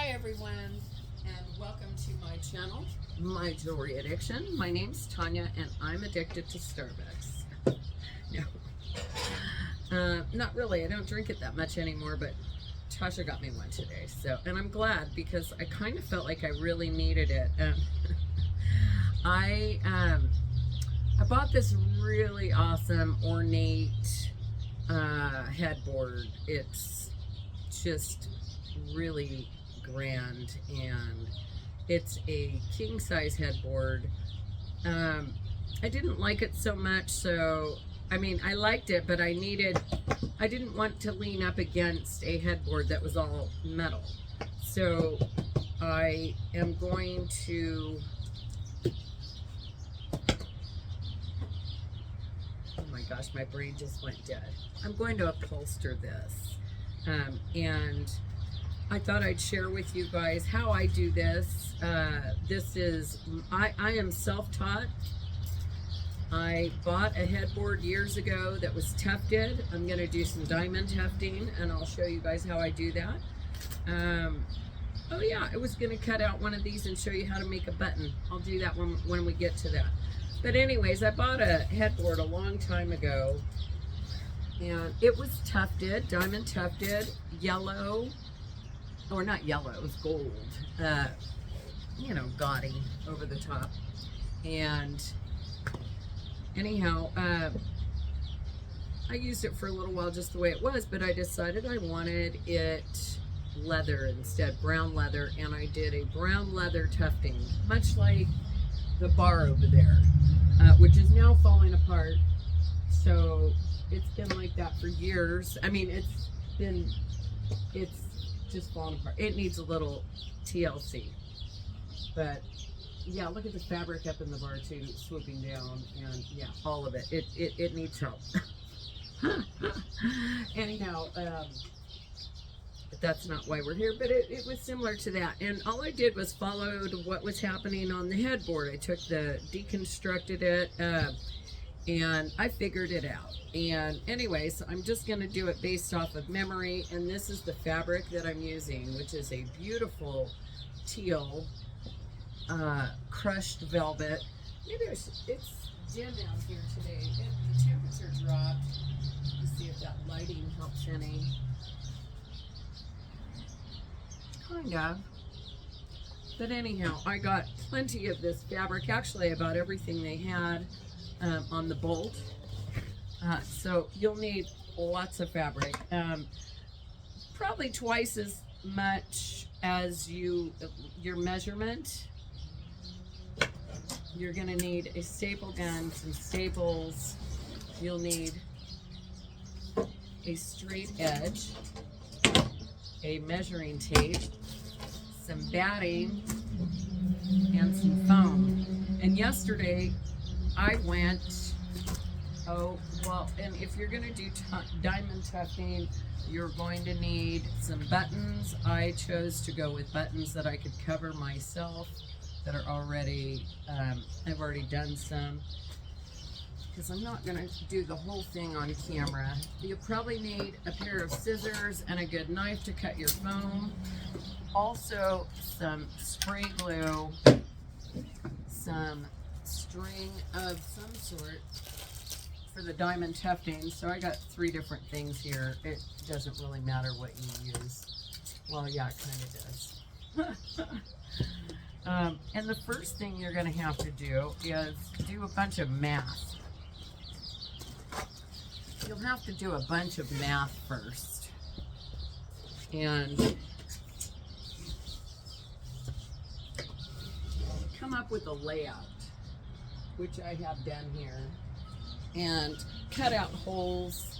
everyone, and welcome to my channel, My Jewelry Addiction. My name's Tanya, and I'm addicted to Starbucks. No, not really. I don't drink it that much anymore, but Tasha got me one today. And I'm glad because I kind of felt like I really needed it. I bought this really awesome ornate headboard. It's just really grand, and it's a king size headboard. I didn't like it so much, so I mean, I liked it, but I didn't want to lean up against a headboard that was all metal. So I am going to, oh my gosh, my brain just went dead. I'm going to upholster this. And I thought I'd share with you guys how I do this. I am self-taught. I bought a headboard years ago that was tufted. I'm going to do some diamond tufting, and I'll show you guys how I do that. Oh yeah, I was going to cut out one of these and show you how to make a button. I'll do that when we get to that. But anyways, I bought a headboard a long time ago, and it was tufted, diamond tufted, yellow, or not yellow, it was gold, you know, gaudy over the top. And anyhow, I used it for a little while just the way it was, but I decided I wanted it leather instead, brown leather, and I did a brown leather tufting, much like the bar over there, which is now falling apart. So it's been like that for years. I mean, it's just falling apart. It needs a little TLC, but yeah, look at the fabric up in the bar too, swooping down, and yeah, all of it. It needs help. Anyhow, but that's not why we're here, but it was similar to that. And all I did was followed what was happening on the headboard. I deconstructed it, and I figured it out. And anyways, I'm just going to do it based off of memory. And this is the fabric that I'm using, which is a beautiful teal crushed velvet. Maybe it's dim out here today. The temperature dropped. Let's see if that lighting helps any. Kind of. But anyhow, I got plenty of this fabric. Actually, I bought everything they had on the bolt. So you'll need lots of fabric. Probably twice as much as your measurement. You're going to need a staple gun, some staples. You'll need a straight edge, a measuring tape, some batting, and some foam. And yesterday I went, and if you're going to do diamond tufting, you're going to need some buttons. I chose to go with buttons that I could cover myself, that are already, I've already done some, because I'm not going to do the whole thing on camera. You'll probably need a pair of scissors and a good knife to cut your foam. Also, some spray glue, some string of some sort for the diamond tufting. So I got 3 different things here. It doesn't really matter what you use. Well, yeah, it kind of does. And the first thing you're going to have to do is do a bunch of math. You'll have to do a bunch of math first. And come up with a layout, which I have done here. And cut out holes.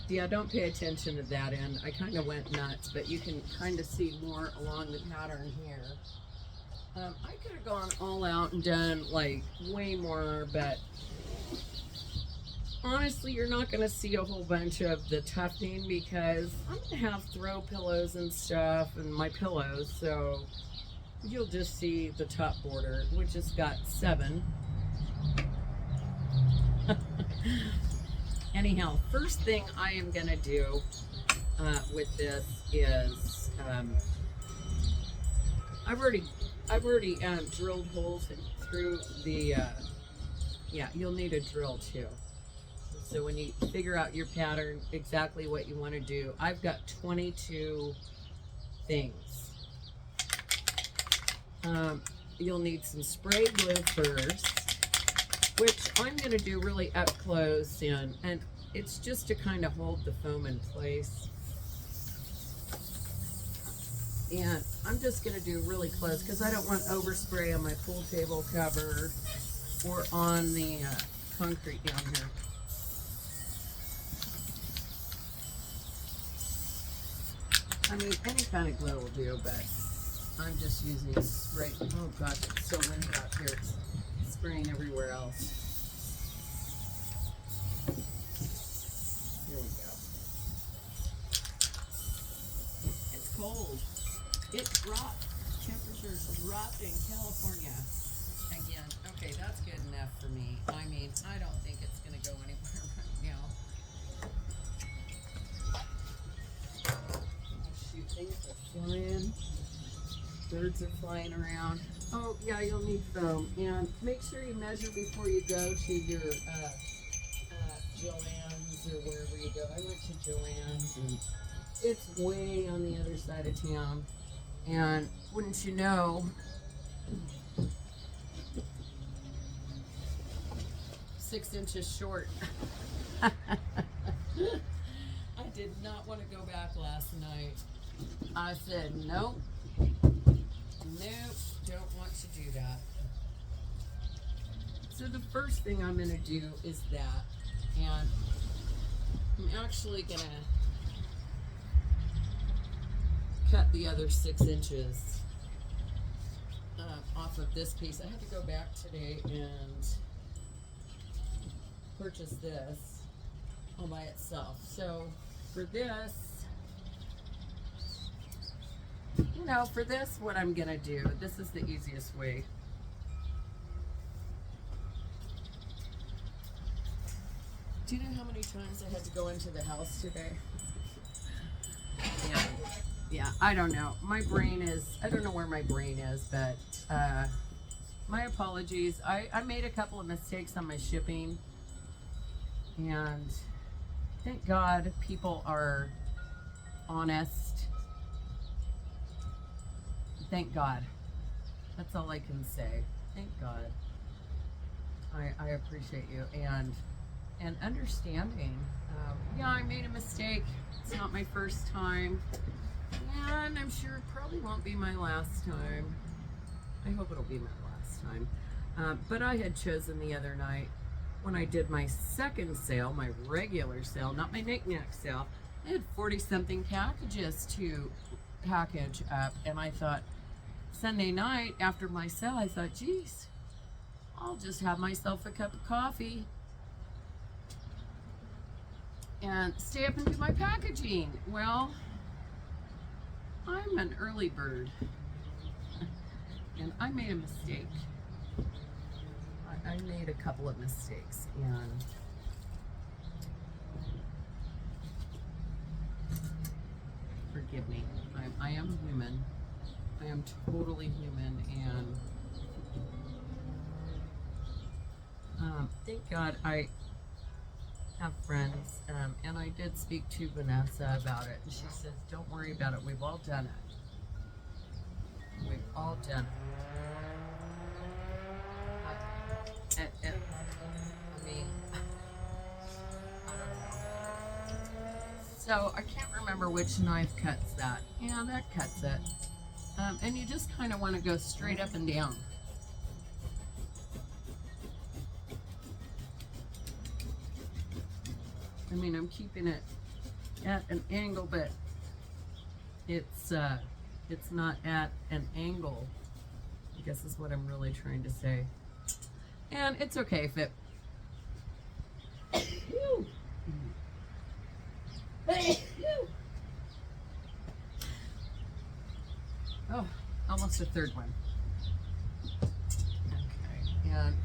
Yeah, don't pay attention to that end. I kind of went nuts, but you can kind of see more along the pattern here. I could have gone all out and done like way more, but honestly, you're not going to see a whole bunch of the tufting because I'm going to have throw pillows and stuff and my pillows, so you'll just see the top border, which has got 7. Anyhow, first thing I am going to do with this is I've already drilled holes through the, yeah, you'll need a drill too. So when you figure out your pattern, exactly what you want to do, I've got 22 things. You'll need some spray glue first, which I'm going to do really up close, and it's just to kind of hold the foam in place. And I'm just going to do really close because I don't want overspray on my pool table cover or on the concrete down here. I mean, any kind of glue will do, but I'm just using spray. Oh gosh, it's so windy out here. It's spraying everywhere else. Here we go. It's cold. It dropped. Temperatures dropped in California again. Okay, that's good enough for me. I mean, I don't think it's going to go anywhere right now. Shoot, things are flying. Birds are flying around. Oh, yeah, you'll need foam. And make sure you measure before you go to your Joann's or wherever you go. I went to Joann's, and it's way on the other side of town. And wouldn't you know, 6 inches short. I did not want to go back last night. I said, nope, don't want to do that. So the first thing I'm going to do is that, and I'm actually going to cut the other 6 inches off of this piece. I had to go back today and purchase this all by itself. So for this, for this, what I'm gonna do, this is the easiest way. Do you know how many times I had to go into the house today? Yeah, I don't know. My brain is, I don't know where my brain is, but my apologies. I made a couple of mistakes on my shipping, and thank God people are honest. Thank God. That's all I can say. Thank God. I appreciate you and understanding. Yeah, I made a mistake. It's not my first time. And I'm sure it probably won't be my last time. I hope it'll be my last time. But I had chosen the other night when I did my second sale, my regular sale, not my knick-knack sale. I had 40-something packages to package up, and I thought, Sunday night after my sale, I thought, geez, I'll just have myself a cup of coffee and stay up and do my packaging. Well, I'm an early bird, and I made a mistake. I made a couple of mistakes, and forgive me. I am human. I am totally human, and thank God I have friends, and I did speak to Vanessa about it, and she says, don't worry about it, we've all done it. We've all done it. I mean, I don't know. So I can't remember which knife cuts that. Yeah, that cuts it. And you just kind of want to go straight up and down. I mean, I'm keeping it at an angle, but it's not at an angle, I guess is what I'm really trying to say. And it's okay if it oh, almost a third one. Okay, and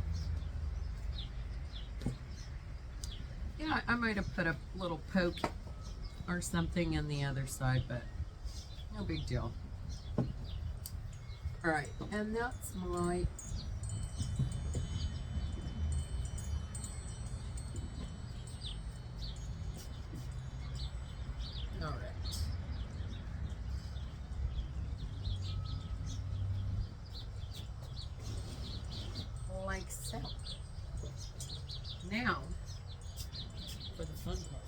yeah, I might have put a little poke or something in the other side, but no big deal. All right, and that's my all right. Like so. Now for the fun part.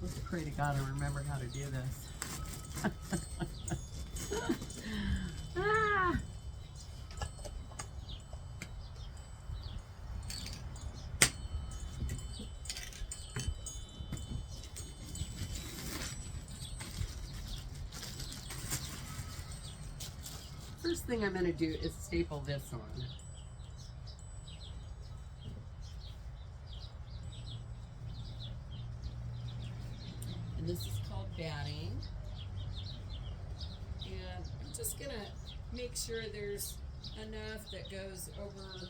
Let's pray to God and remember how to do this. Ah. First thing I'm going to do is staple this on. And this is called batting. And I'm just going to make sure there's enough that goes over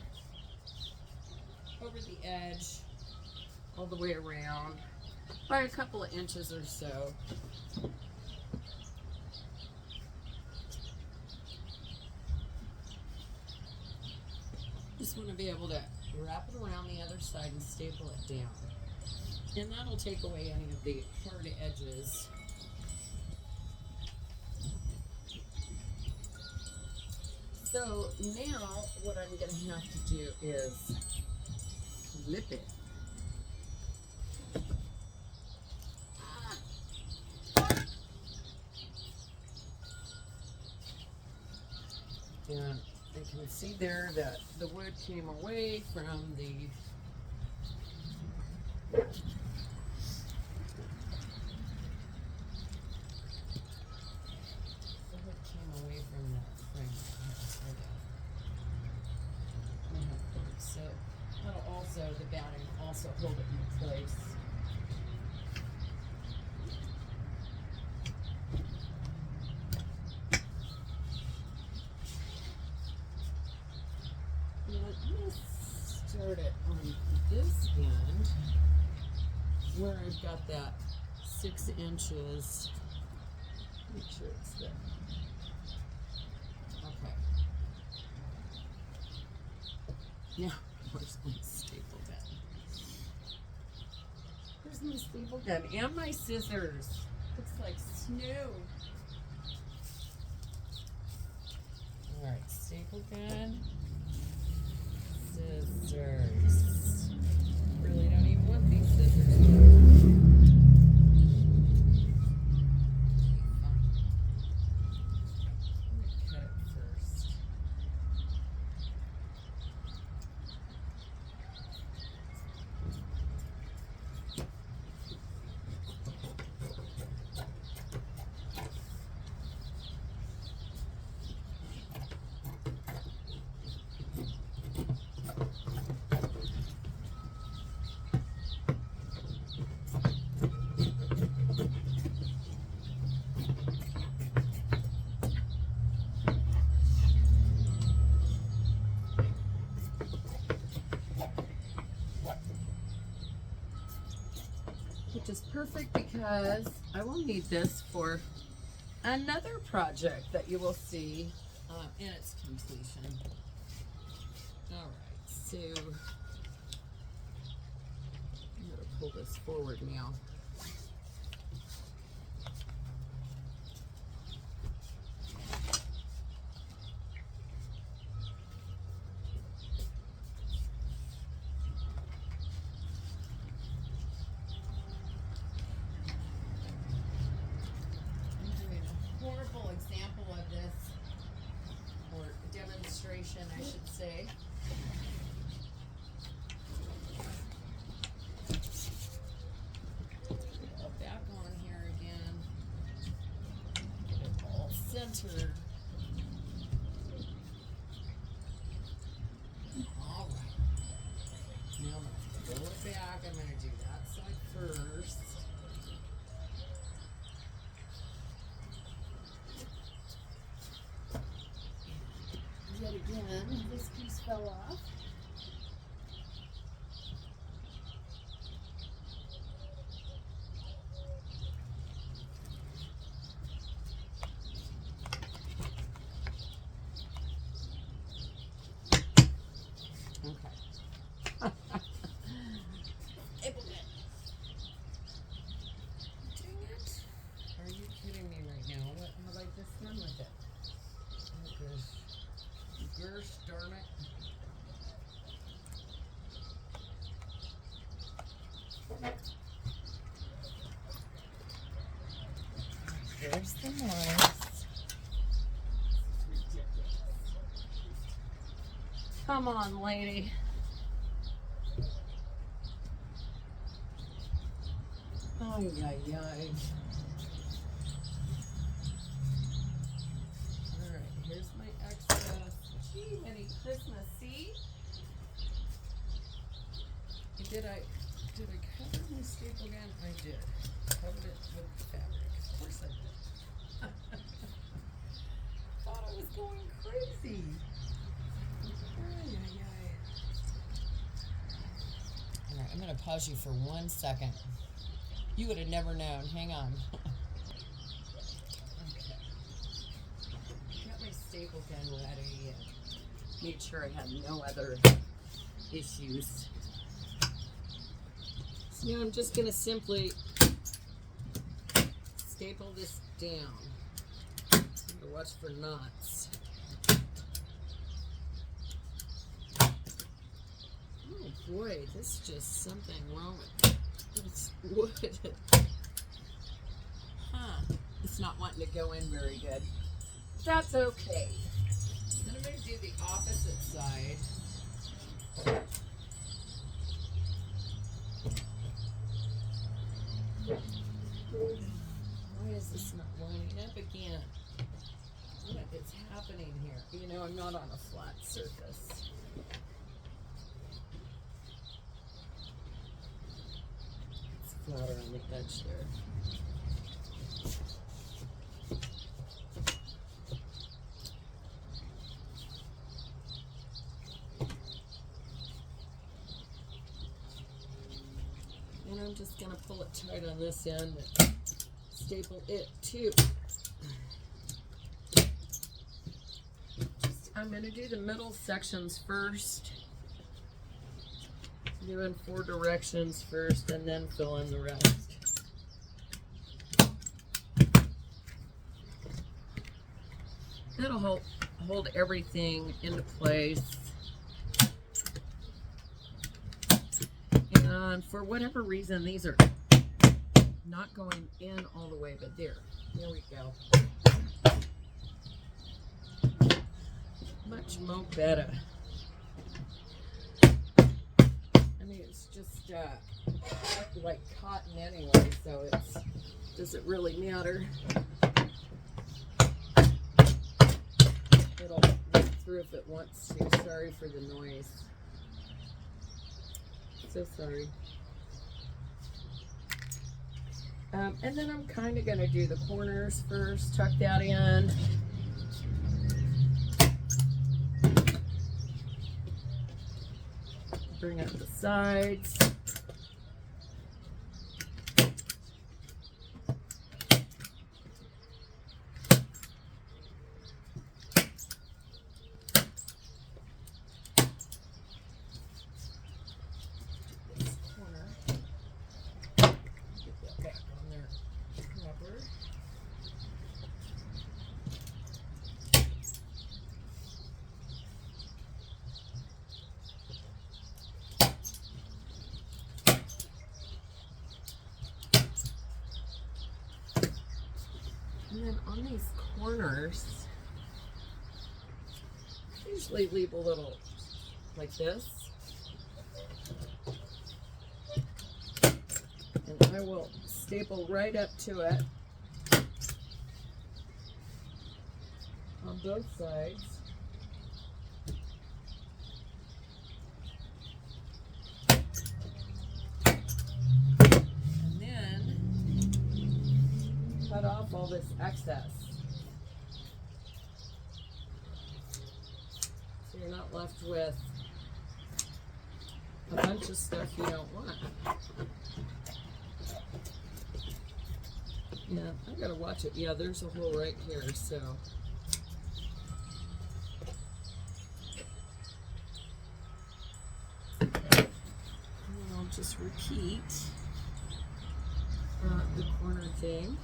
the edge all the way around by a couple of inches or so. Just want to be able to wrap it around the other side and staple it down. And that'll take away any of the hard edges. So now what I'm going to have to do is flip it. And you can see there that the wood came away from the so that'll also, the batting will also hold it in place. Now I'm going to start it on this end where I've got that 6 inches. Make sure it's there. Okay. Now, where's my staple gun? Where's my staple gun? And my scissors. Looks like snow. Alright, staple gun. Scissors. Really don't even want these scissors. Which is perfect because I will need this for another project that you will see in its completion. All right, so I'm going to pull this forward now. Example of this, or demonstration, I should say. Go back on here again. Get it all centered. All right. Now I'm going to pull it back. I'm going to do that side first. Yet again, this piece fell off. There's the noise. Come on, lady. Ay, ay, ay. Alright, here's my excess. Gee, many Christmas, see? Did I cover my staple gun? I did. Covered it with fabric. Of course I did. Thought I was going crazy. Ay, ay, ay. Alright, I'm going to pause you for 1 second. You would have never known. Hang on. Okay. Got my staple gun ready and made sure I had no other issues. So now I'm just going to simply staple this down. I'm going to watch for knots. Oh boy, there's just something wrong with this wood. Huh. It's not wanting to go in very good. That's okay. Then I'm going to do the opposite side. Why is this not lining up again? What is happening here? You know, I'm not on a flat surface. It's flatter on the edge there. And I'm just going to pull it tight on this end and staple it too. I'm going to do the middle sections first. Doing 4 directions first and then fill in the rest. That'll hold everything into place. And for whatever reason, these are not going in all the way, but there we go. Much more better. I mean, it's just like cotton anyway, so it doesn't really matter. It'll work through if it wants to. Sorry for the noise. So sorry. And then I'm kind of going to do the corners first, tuck that in. Bring up the sides. And then on these corners, I usually leave a little like this. And I will staple right up to it on both sides. Cut off all this excess, so you're not left with a bunch of stuff you don't want. Yeah, I gotta watch it. Yeah, there's a hole right here, so and then I'll just repeat the corner thing.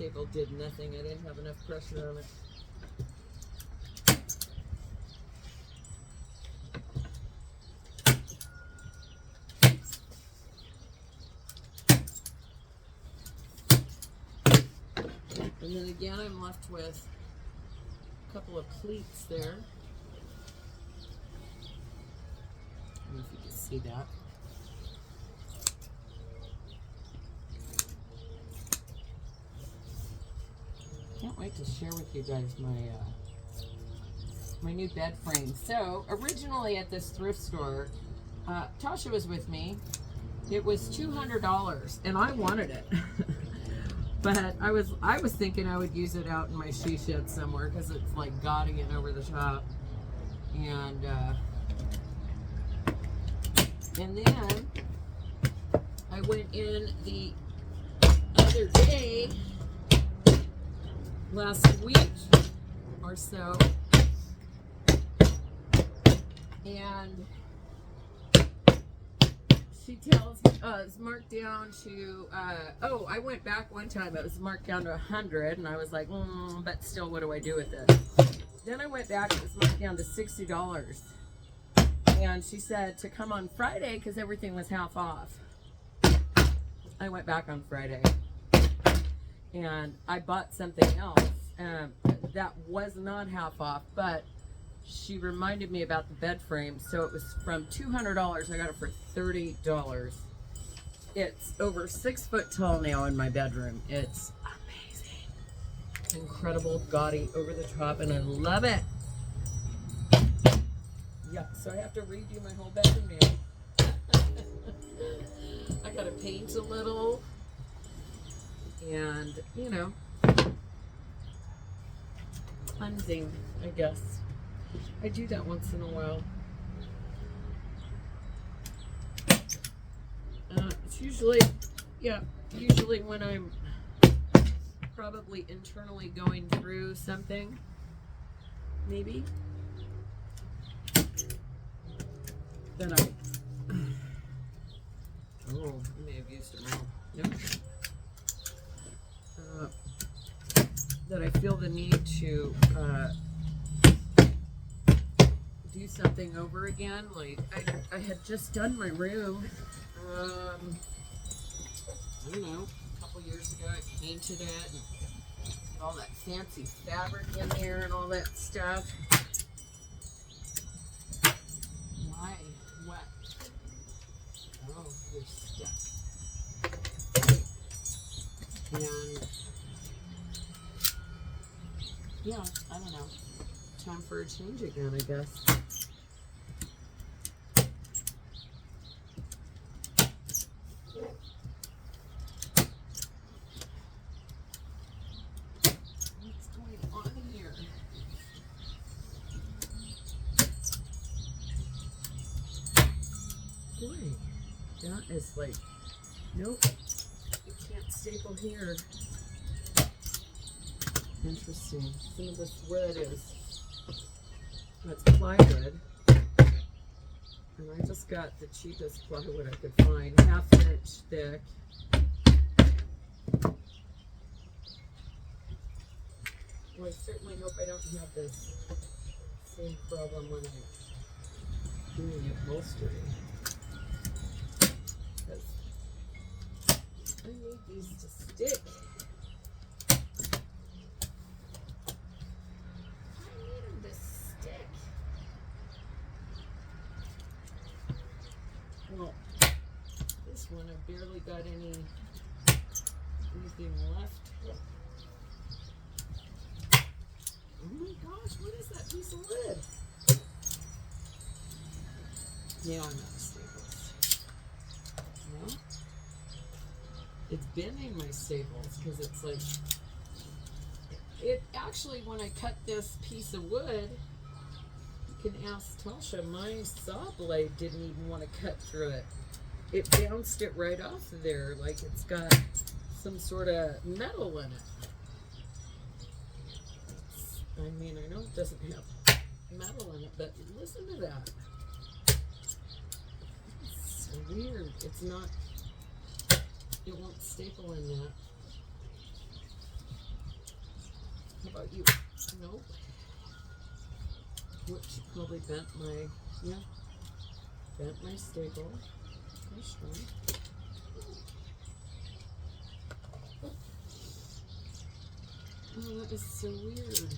staple did nothing. I didn't have enough pressure on it. And then again, I'm left with a couple of pleats there. I don't know if you can see that. Can't wait to share with you guys my new bed frame. So originally at this thrift store, Tasha was with me. It was $200, and I wanted it. But I was thinking I would use it out in my she shed somewhere because it's like gaudy and over the top. And then I went in the other day, last week or so, and she tells me, it's marked down to, I went back one time, it was marked down to 100, and I was like, but still, what do I do with it? Then I went back, it was marked down to $60, and she said to come on Friday, because everything was half off. I went back on Friday, and I bought something else, that was not half off, but she reminded me about the bed frame, so it was from $200. I got it for $30. It's over 6 foot tall now in my bedroom. It's amazing, incredible, gaudy, over the top, and I love it. Yeah, so I have to redo my whole bedroom now. I gotta paint a little, and you know, cleansing, I guess. I do that once in a while. It's usually when I'm probably internally going through something, maybe, then I may have used it wrong. Nope. That I feel the need to do something over again. Like I had just done my room, I don't know, a couple years ago. I painted it and all that fancy fabric in there and all that stuff. Why? What? Oh, you're stuck. And yeah, I don't know. Time for a change again, I guess. What's going on here? Boy, that is like, nope, you can't staple here. Interesting. Some of this wood is, that's plywood, and I just got the cheapest plywood I could find, 1/2 inch thick. Well, I certainly hope I don't have this same problem when I'm doing the upholstery, because I need these to stick. Well, this one I barely got anything left. Oh my gosh, what is that piece of wood? Now I'm out of staples. No? It's been in my staples because it's like, it actually, when I cut this piece of wood, you can ask Tasha, my saw blade didn't even want to cut through it. It bounced it right off of there like it's got some sort of metal in it. I mean, I know it doesn't have metal in it, but listen to that. It's so weird. It's not, it won't staple in that. How about you? Nope. Which probably bent my staple. My string. Oh, that is so weird.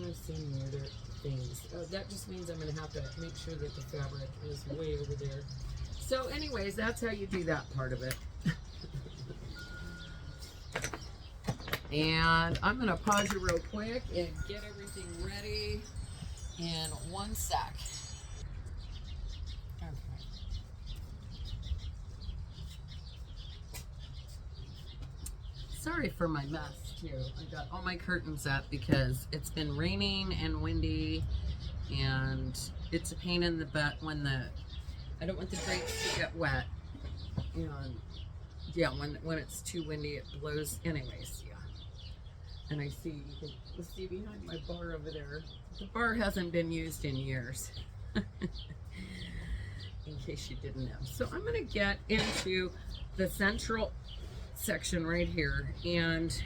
I've seen weirder things. Oh, that just means I'm going to have to make sure that the fabric is way over there. So anyways, that's how you do that part of it. And I'm going to pause you real quick and get everything ready in 1 sec. Okay. Sorry for my mess too. I got all my curtains up because it's been raining and windy, and it's a pain in the butt when I don't want the drapes to get wet. And yeah, when it's too windy, it blows. Anyways, yeah. And I see, you can see behind my bar over there, the bar hasn't been used in years. In case you didn't know. So I'm going to get into the central section right here, and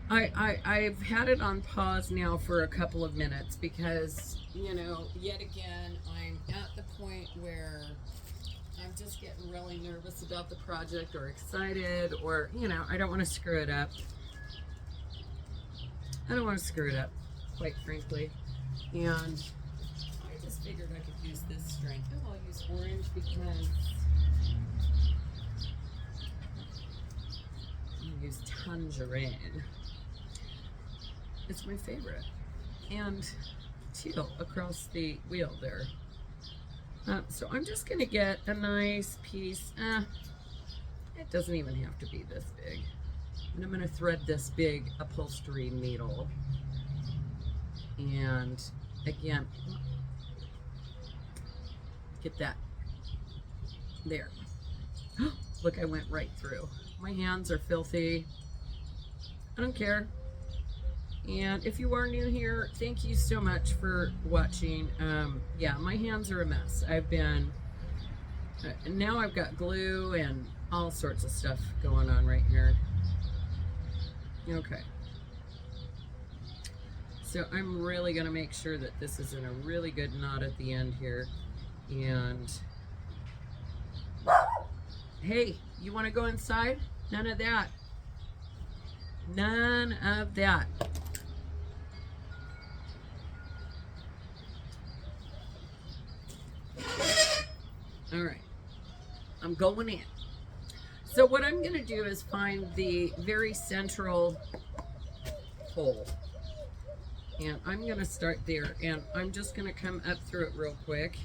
I've had it on pause now for a couple of minutes because, you know, yet again, I'm at the point where I'm just getting really nervous about the project, or excited, or, you know, I don't want to screw it up. I don't want to screw it up, quite frankly. And I just figured I could use this string. Oh, I'll use orange because I'll use tangerine. It's my favorite. And teal across the wheel there. So I'm just going to get a nice piece. It doesn't even have to be this big. And I'm going to thread this big upholstery needle. And again, get that there. Look, I went right through. My hands are filthy. I don't care. And if you are new here, thank you so much for watching. Yeah, my hands are a mess. I've been, now I've got glue and all sorts of stuff going on right here. Okay. So I'm really going to make sure that this is in a really good knot at the end here. And hey, you want to go inside? None of that. None of that. All right, I'm going in. So what I'm going to do is find the very central hole. And I'm going to start there, and I'm just going to come up through it real quick.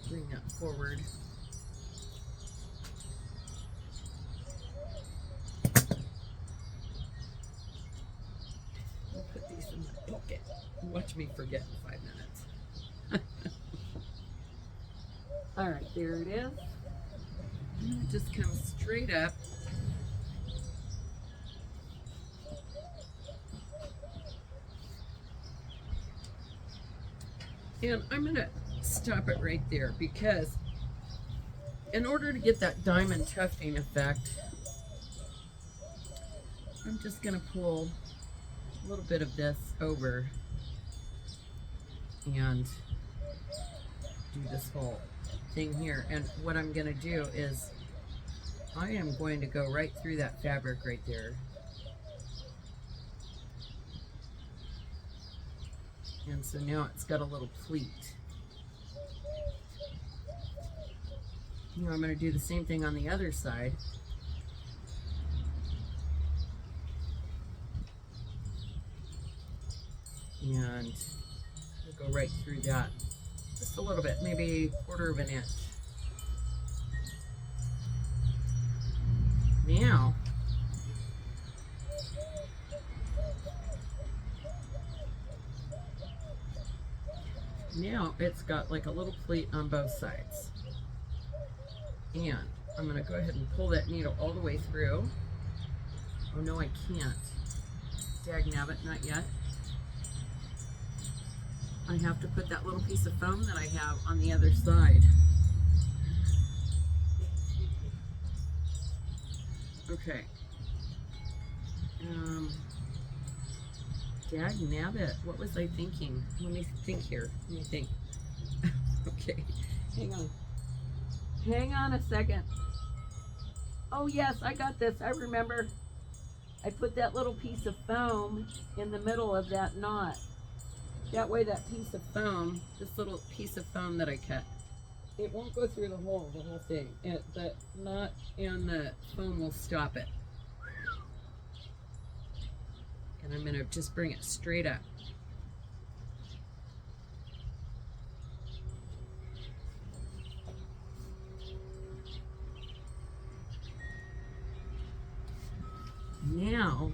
Bring that forward. I'll put these in my pocket. Watch me forget in 5 minutes. All right, there it is. And it just comes straight up. And I'm going to stop it right there because in order to get that diamond tufting effect, I'm just going to pull a little bit of this over and do this whole thing here. And what I'm going to do is I am going to go right through that fabric right there. And so now it's got a little pleat. Now I'm going to do the same thing on the other side. And we'll go right through that. Just a little bit, maybe 1/4 of an inch. Now it's got like a little pleat on both sides. And I'm going to go ahead and pull that needle all the way through. Oh no, I can't. Dagnabbit, not yet. I have to put that little piece of foam that I have on the other side. Okay. Dag nabbit, what was I thinking? Let me think here. Let me think. Okay, hang on. Hang on a second. Oh yes, I got this. I remember. I put that little piece of foam in the middle of that knot. That way that piece of foam, this little piece of foam that I cut, it won't go through the whole thing. The knot and the foam will stop it. And I'm gonna just bring it straight up. Now,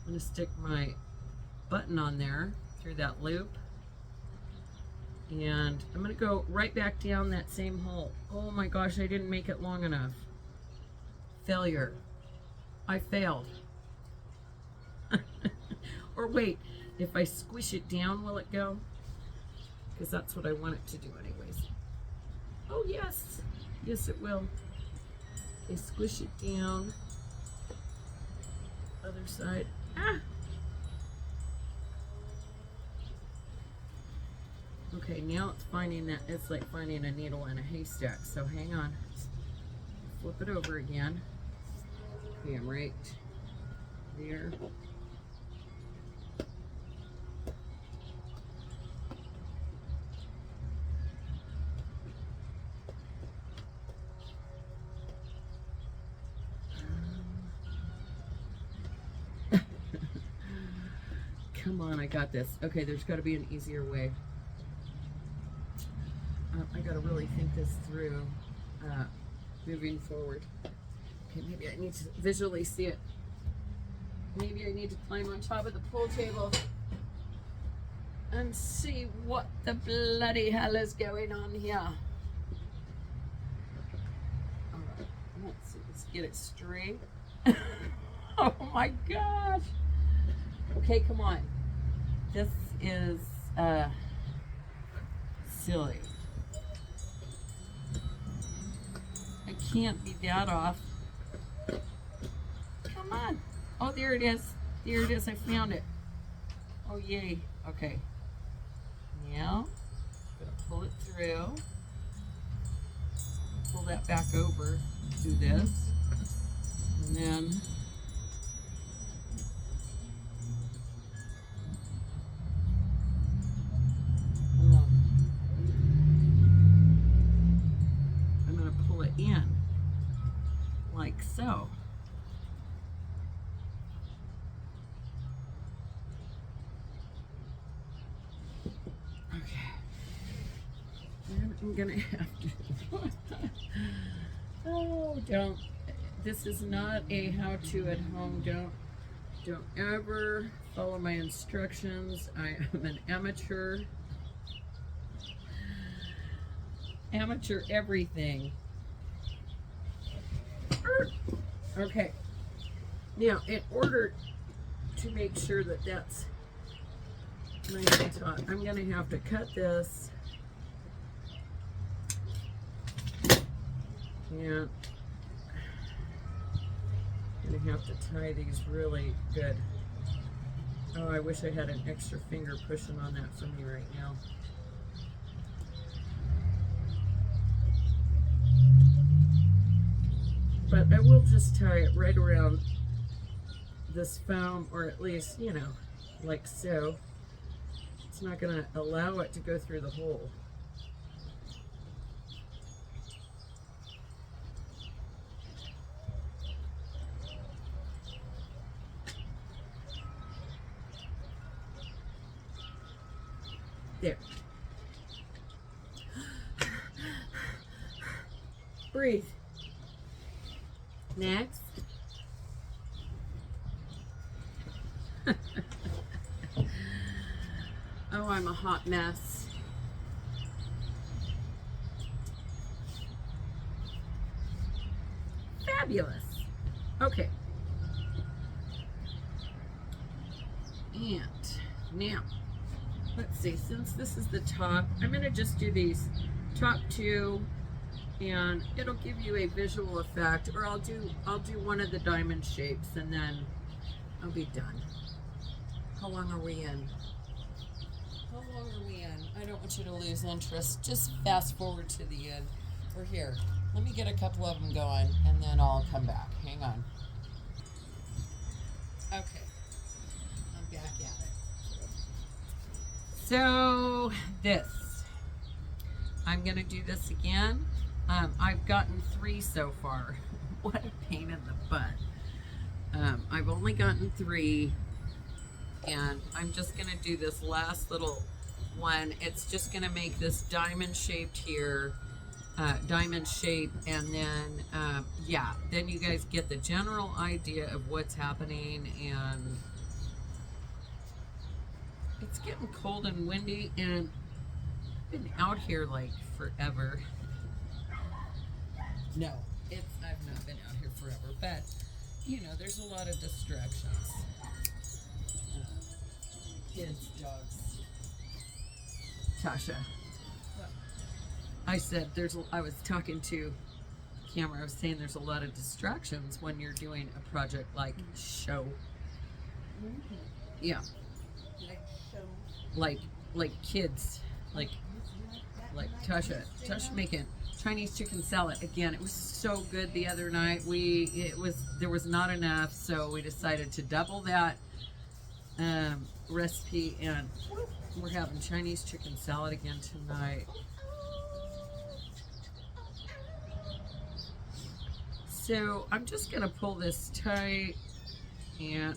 I'm going to stick my button on there through that loop. And I'm going to go right back down that same hole. Oh my gosh, I didn't make it long enough. Failure. I failed. Or wait, if I squish it down, will it go? Because that's what I want it to do anyways. Oh yes. Yes, it will. Okay, squish it down. Other side. Ah! Okay, now it's finding that, it's like finding a needle in a haystack. So hang on. Flip it over again. Okay, I'm right there. Come on, I got this. Okay, there's got to be an easier way. I got to really think this through moving forward. Okay, maybe I need to visually see it. Maybe I need to climb on top of the pool table and see what the bloody hell is going on here. All right, let's see. Let's get it straight. Oh my gosh. Okay, come on. This is silly. I can't be that off. Come on. Oh, there it is. There it is. I found it. Oh, yay. Okay. Now, I'm going to pull it through. Pull that back over. Do this. And then I'm going to pull it in like so. Okay. And I'm going to have to oh, don't. This is not a how-to at home. Don't ever follow my instructions. I am an amateur. Amateur everything. Okay. Now, in order to make sure that that's nice and taut, I'm going to have to cut this. And I'm going to have to tie these really good. Oh, I wish I had an extra finger pushing on that for me right now. But I will just tie it right around this foam, or at least, you know, like so. It's not going to allow it to go through the hole. There. Breathe. Next. Oh, I'm a hot mess. Fabulous. Okay. And now let's see, since this is the top, I'm going to just do these top two, and it'll give you a visual effect, or I'll do one of the diamond shapes and then I'll be done. How long are we in? How long are we in? I don't want you to lose interest. Just fast forward to the end. We're here. Let me get a couple of them going and then I'll come back. Hang on. Okay. I'm back at it. So this. I'm going to do this again. I've gotten 3 so far. What a pain in the butt. I've only gotten 3. And I'm just going to do this last little one. It's just going to make this diamond shaped here, diamond shape, and then yeah, then you guys get the general idea of what's happening. And it's getting cold and windy, and I've been out here like forever. No, I've not been out here forever, but you know, there's a lot of distractions. Kids, dogs. Tasha. What? I said I was talking to camera, I was saying there's a lot of distractions when you're doing a project like show. Mm-hmm. Yeah. Like show. Like kids. Like Tasha making Chinese chicken salad again. It was so good the other night. There was not enough, so we decided to double that recipe, and we're having Chinese chicken salad again tonight. So I'm just gonna pull this tight and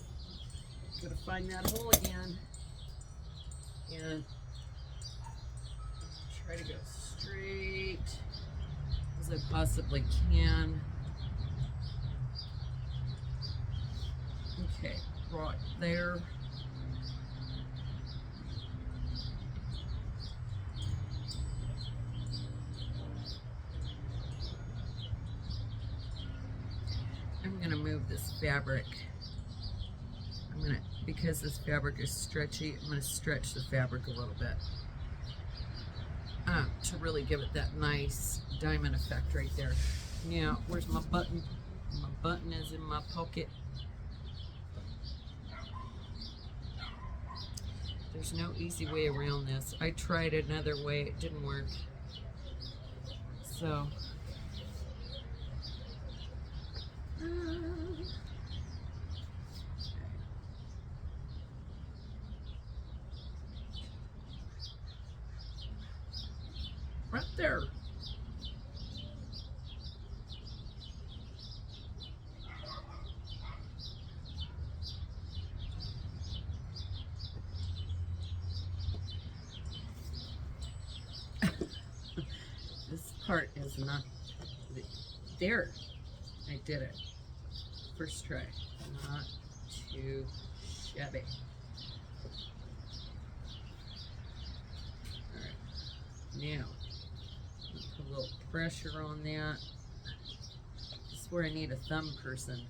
gotta find that hole again and try to go straight as I possibly can. Okay, right there. I'm gonna move this fabric. Because this fabric is stretchy, I'm gonna stretch the fabric a little bit to really give it that nice diamond effect right there. Now, where's my button? My button is in my pocket. There's no easy way around this. I tried another way, it didn't work. So, right there. This part is not there. I did it. First try. Not too shabby. Alright. Now, put a little pressure on that. This is where I need a thumb person.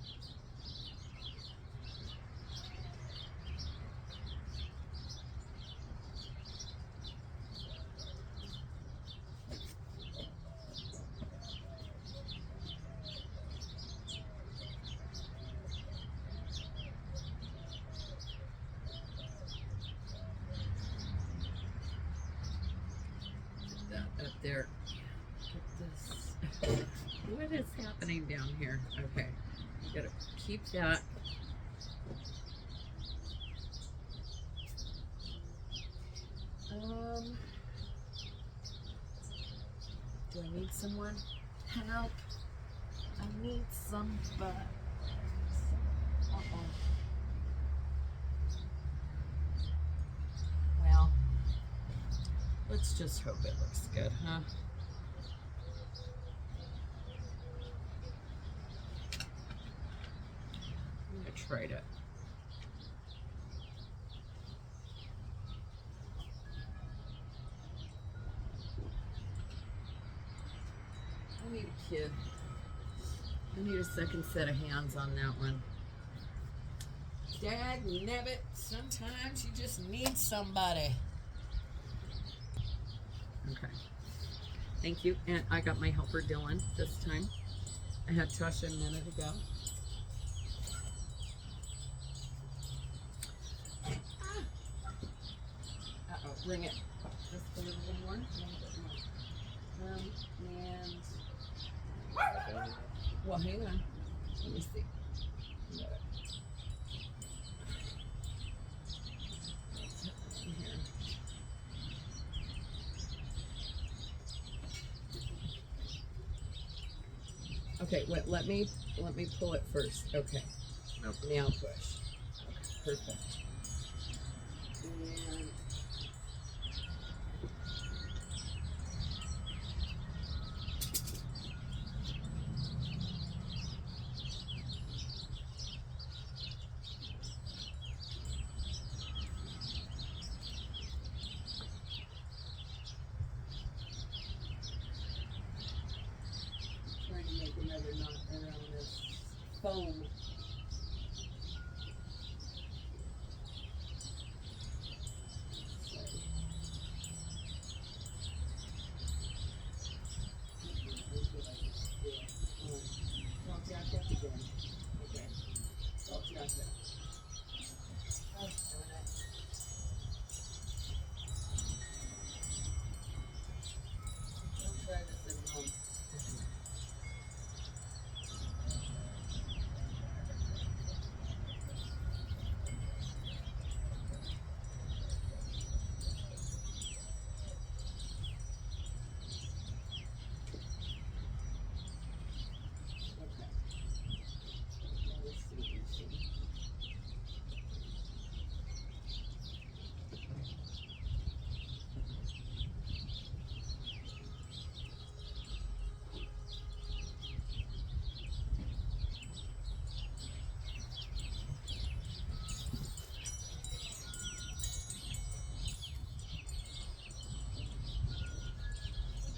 Up there. Put this. What is happening down here? Okay, you gotta keep that. Do I need someone? Help! I need somebody. Well, let's just hope it looks good, huh? I'm gonna try to. I need a kid. I need a second set of hands on that one. Dag nabbit, sometimes you just need somebody. Okay. Thank you. And I got my helper Dylan this time. I had Tasha a minute ago. Uh-oh, bring it. Just a little more. And well, hang on. Let me see. Okay, wait, let me pull it first. Okay. Nope. Now push. Okay, perfect. And trying to make another knot around this foam.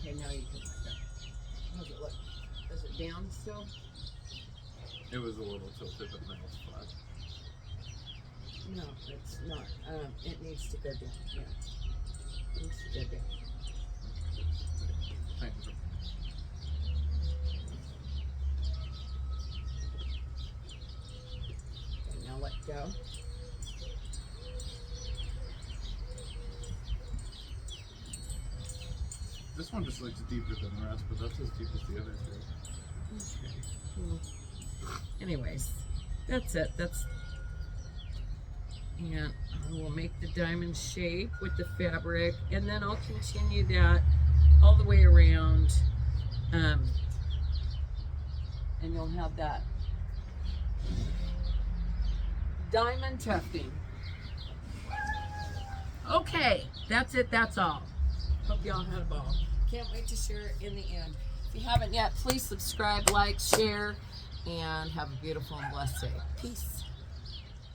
Okay, now you can let go. How's it look? Is it down still? It was a little tilted, but now it's flat. No, it's not. It needs to go down. Yeah. It needs to go down. Thank you. Okay, now let go. This one just looks deeper than the rest, but that's as deep as the other two. Okay. Well, anyways, that's it. And I will make the diamond shape with the fabric, and then I'll continue that all the way around, and you'll have that diamond tufting. Okay, that's it. That's all. Hope y'all had a ball. Can't wait to share it in the end. If you haven't yet, please subscribe, like, share, and have a beautiful and blessed day. Peace.